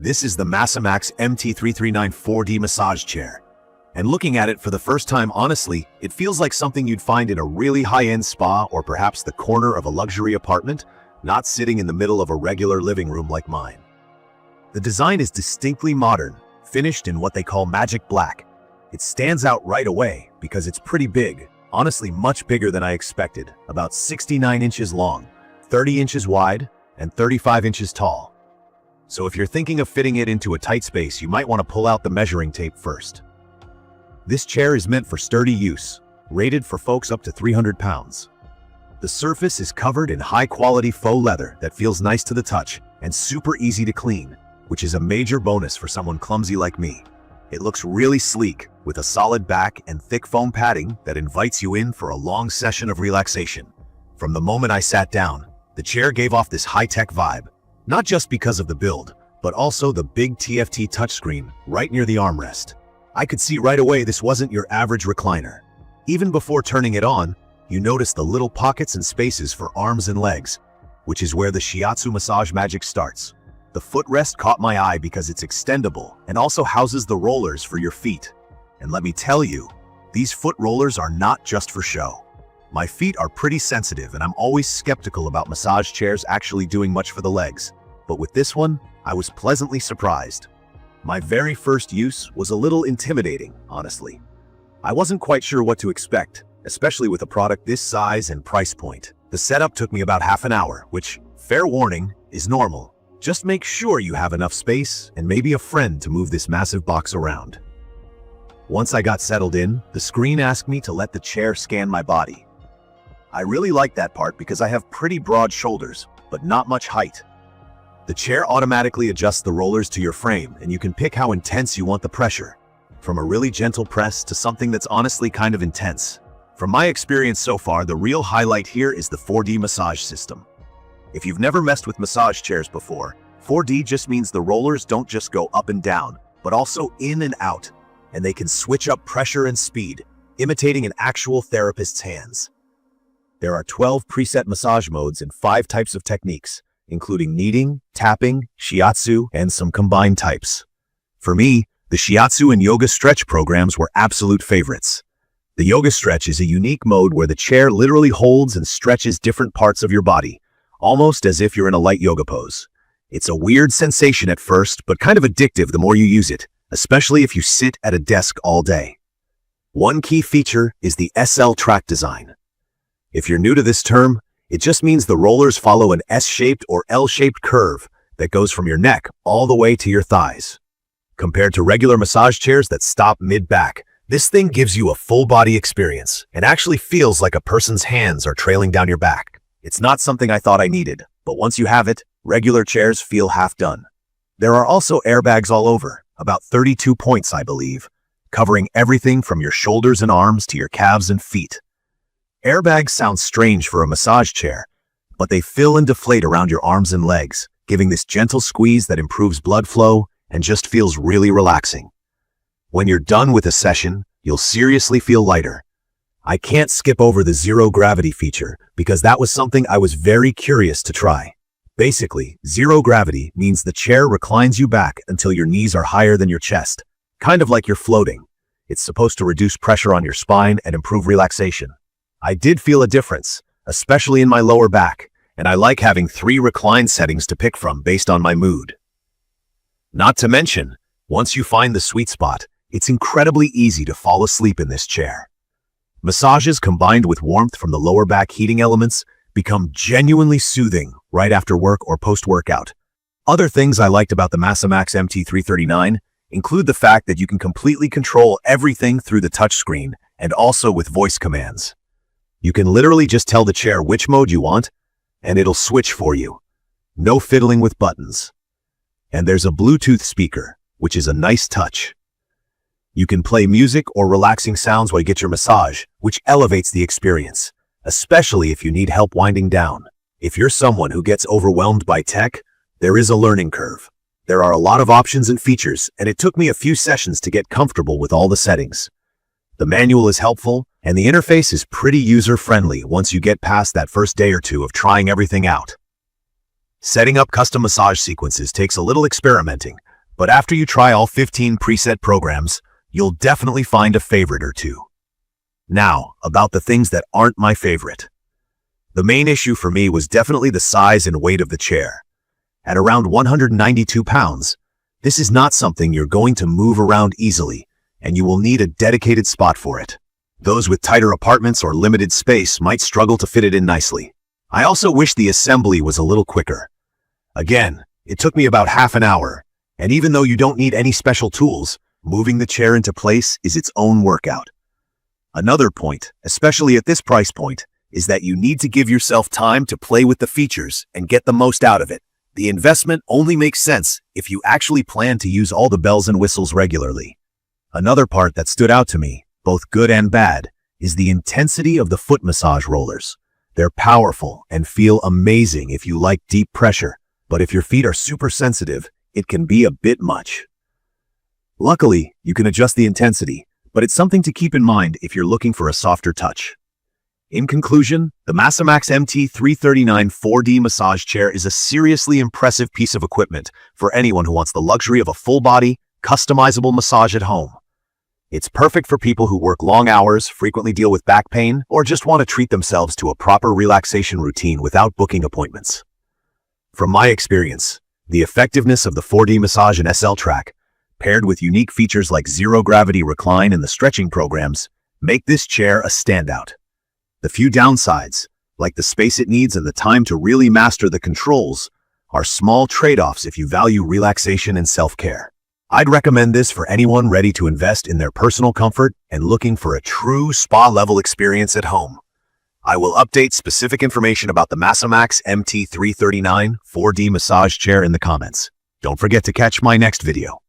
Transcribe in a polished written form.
This is the MassaMAX MT339 4D massage chair. And looking at it for the first time, honestly, it feels like something you'd find in a really high-end spa or perhaps the corner of a luxury apartment, not sitting in the middle of a regular living room like mine. The design is distinctly modern, finished in what they call magic black. It stands out right away because it's pretty big, honestly much bigger than I expected, about 69 inches long, 30 inches wide, and 35 inches tall. So if you're thinking of fitting it into a tight space, you might want to pull out the measuring tape first. This chair is meant for sturdy use, rated for folks up to 300 pounds. The surface is covered in high-quality faux leather that feels nice to the touch and super easy to clean, which is a major bonus for someone clumsy like me. It looks really sleek, with a solid back and thick foam padding that invites you in for a long session of relaxation. From the moment I sat down, the chair gave off this high-tech vibe, not just because of the build, but also the big TFT touchscreen right near the armrest. I could see right away this wasn't your average recliner. Even before turning it on, you notice the little pockets and spaces for arms and legs, which is where the Shiatsu massage magic starts. The footrest caught my eye because it's extendable and also houses the rollers for your feet. And let me tell you, these foot rollers are not just for show. My feet are pretty sensitive and I'm always skeptical about massage chairs actually doing much for the legs. But with this one, I was pleasantly surprised. My very first use was a little intimidating, honestly. I wasn't quite sure what to expect, especially with a product this size and price point. The setup took me about half an hour, which, fair warning, is normal. Just make sure you have enough space and maybe a friend to move this massive box around. Once I got settled in, the screen asked me to let the chair scan my body. I really like that part because I have pretty broad shoulders, but not much height. The chair automatically adjusts the rollers to your frame, and you can pick how intense you want the pressure, from a really gentle press to something that's honestly kind of intense. From my experience so far, the real highlight here is the 4D massage system. If you've never messed with massage chairs before, 4D just means the rollers don't just go up and down, but also in and out, and they can switch up pressure and speed, imitating an actual therapist's hands. There are 12 preset massage modes and 5 types of techniques, including kneading, tapping, Shiatsu, and some combined types. For me, the Shiatsu and yoga stretch programs were absolute favorites. The yoga stretch is a unique mode where the chair literally holds and stretches different parts of your body, almost as if you're in a light yoga pose. It's a weird sensation at first, but kind of addictive the more you use it, especially if you sit at a desk all day. One key feature is the SL track design. If you're new to this term, it just means the rollers follow an S-shaped or L-shaped curve that goes from your neck all the way to your thighs. Compared to regular massage chairs that stop mid-back, this thing gives you a full-body experience and actually feels like a person's hands are trailing down your back. It's not something I thought I needed, but once you have it, regular chairs feel half done. There are also airbags all over, about 32 points I believe, covering everything from your shoulders and arms to your calves and feet. Airbags sound strange for a massage chair, but they fill and deflate around your arms and legs, giving this gentle squeeze that improves blood flow and just feels really relaxing. When you're done with a session, you'll seriously feel lighter. I can't skip over the zero gravity feature because that was something I was very curious to try. Basically, zero gravity means the chair reclines you back until your knees are higher than your chest, kind of like you're floating. It's supposed to reduce pressure on your spine and improve relaxation. I did feel a difference, especially in my lower back, and I like having 3 recline settings to pick from based on my mood. Not to mention, once you find the sweet spot, it's incredibly easy to fall asleep in this chair. Massages combined with warmth from the lower back heating elements become genuinely soothing right after work or post-workout. Other things I liked about the MassaMAX MT339 include the fact that you can completely control everything through the touchscreen and also with voice commands. You can literally just tell the chair which mode you want, and it'll switch for you. No fiddling with buttons. And there's a Bluetooth speaker, which is a nice touch. You can play music or relaxing sounds while you get your massage, which elevates the experience, especially if you need help winding down. If you're someone who gets overwhelmed by tech, there is a learning curve. There are a lot of options and features, and it took me a few sessions to get comfortable with all the settings. The manual is helpful, and the interface is pretty user-friendly once you get past that first day or two of trying everything out. Setting up custom massage sequences takes a little experimenting, But after you try all 15 preset programs, you'll definitely find a favorite or two. Now, about the things that aren't my favorite. The main issue for me was definitely the size and weight of the chair. At around 192 pounds, this is not something you're going to move around easily, and you will need a dedicated spot for it. Those with tighter apartments or limited space might struggle to fit it in nicely. I also wish the assembly was a little quicker. Again, it took me about half an hour, and even though you don't need any special tools, moving the chair into place is its own workout. Another point, especially at this price point, is that you need to give yourself time to play with the features and get the most out of it. The investment only makes sense if you actually plan to use all the bells and whistles regularly. Another part that stood out to me, both good and bad, is the intensity of the foot massage rollers. They're powerful and feel amazing if you like deep pressure, but if your feet are super sensitive, it can be a bit much. Luckily, you can adjust the intensity, but it's something to keep in mind if you're looking for a softer touch. In conclusion, the MassaMAX MT339 4D massage chair is a seriously impressive piece of equipment for anyone who wants the luxury of a full-body, customizable massage at home. It's perfect for people who work long hours, frequently deal with back pain, or just want to treat themselves to a proper relaxation routine without booking appointments. From my experience, the effectiveness of the 4D massage and SL track, paired with unique features like zero-gravity recline and the stretching programs, make this chair a standout. The few downsides, like the space it needs and the time to really master the controls, are small trade-offs if you value relaxation and self-care. I'd recommend this for anyone ready to invest in their personal comfort and looking for a true spa-level experience at home. I will update specific information about the MassaMAX MT339 4D massage chair in the comments. Don't forget to catch my next video.